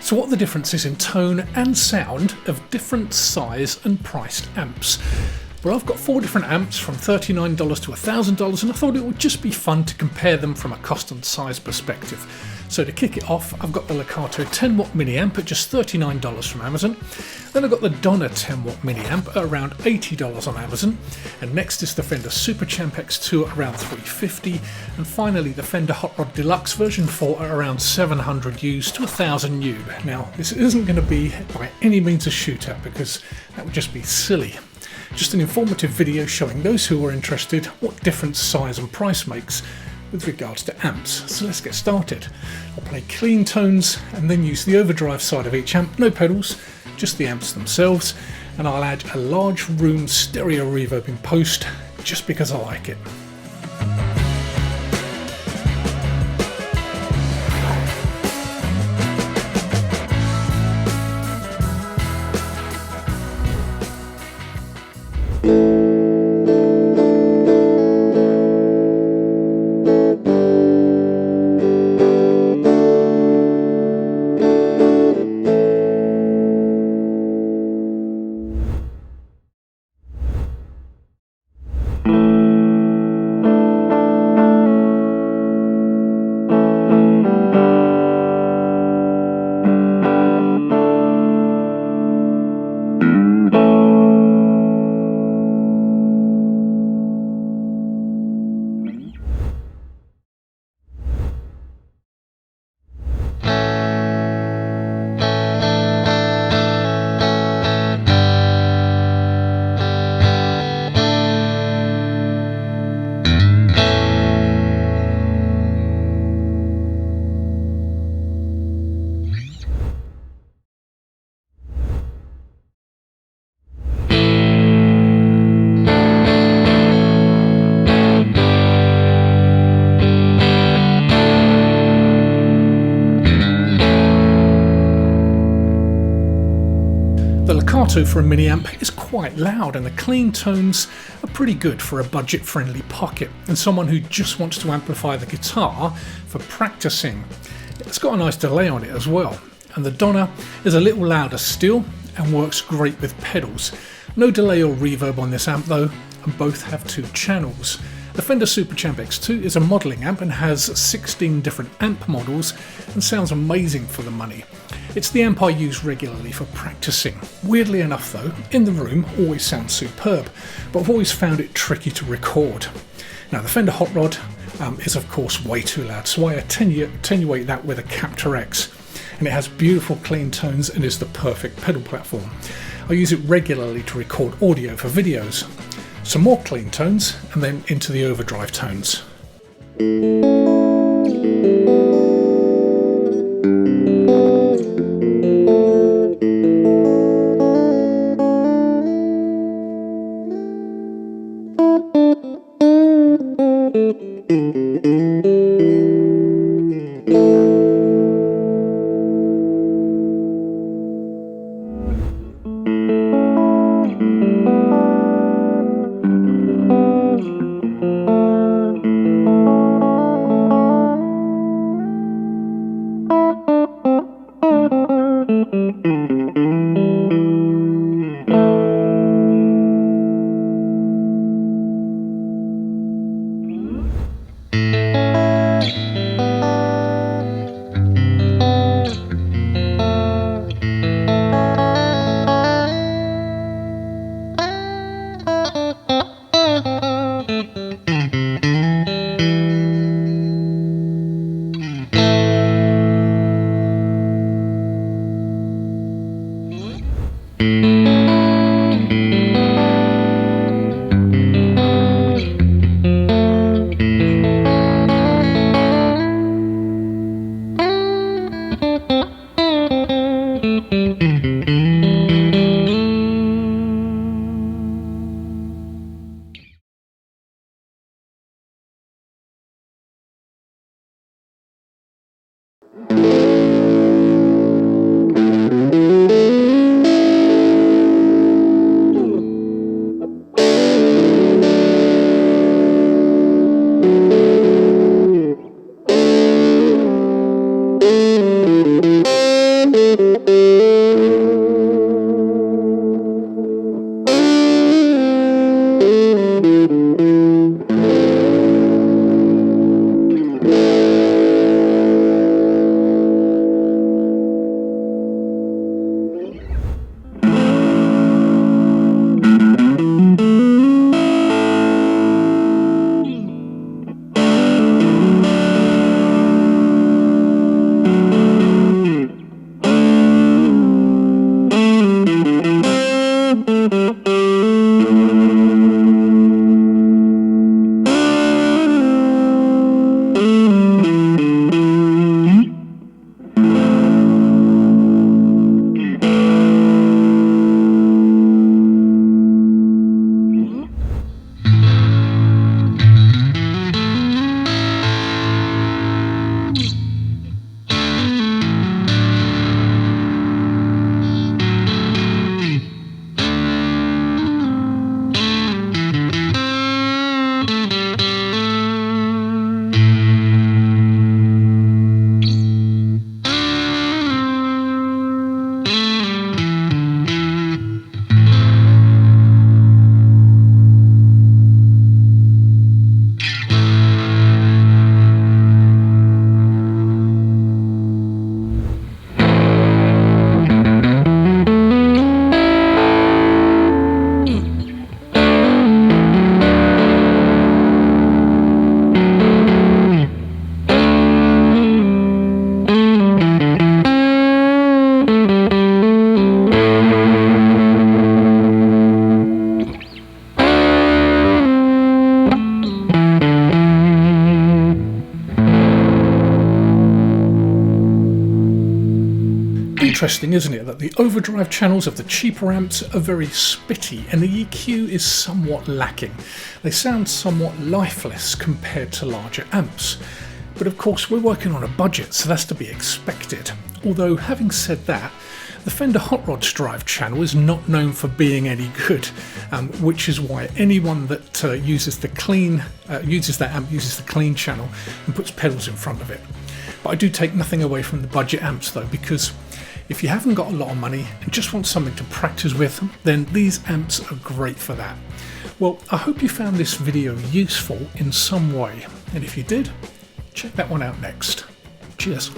So what are the differences in tone and sound of different size and priced amps? Well, I've got 4 different amps from $39 to $1,000, and I thought it would just be fun to compare them from a cost and size perspective. So to kick it off, I've got the Legato 10-watt mini-amp at just $39 from Amazon. Then I've got the Donner 10-watt mini-amp at around $80 on Amazon. And next is the Fender Super Champ X2 at around $350. And finally the Fender Hot Rod Deluxe version 4 at around 700 U's to 1000 U. Now, this isn't going to be by any means a shootout because that would just be silly. Just an informative video showing those who are interested what different size and price makes with regards to amps. So let's get started. I'll play clean tones and then use the overdrive side of each amp, no pedals, just the amps themselves, and I'll add a large room stereo reverb in post just because I like it. The Legato for a mini amp is quite loud, and the clean tones are pretty good for a budget friendly pocket and someone who just wants to amplify the guitar for practicing. It's got a nice delay on it as well, and the Donner is a little louder still and works great with pedals. No delay or reverb on this amp though, and both have 2 channels. The Fender Super Champ X2 is a modelling amp and has 16 different amp models and sounds amazing for the money. It's the amp I use regularly for practicing. Weirdly enough though, in the room always sounds superb, but I've always found it tricky to record. Now the Fender Hot Rod is of course way too loud, so I attenuate that with a Captor X, and it has beautiful clean tones and is the perfect pedal platform. I use it regularly to record audio for videos. Some more clean tones and then into the overdrive tones. Interesting, isn't it, that the overdrive channels of the cheaper amps are very spitty and the EQ is somewhat lacking. They sound somewhat lifeless compared to larger amps. But of course we're working on a budget, so that's to be expected. Although having said that, the Fender Hot Rods drive channel is not known for being any good, which is why anyone that uses that amp uses the clean channel and puts pedals in front of it. But I do take nothing away from the budget amps though, because if you haven't got a lot of money and just want something to practice with, then these amps are great for that. Well, I hope you found this video useful in some way, and if you did, check that one out next. Cheers.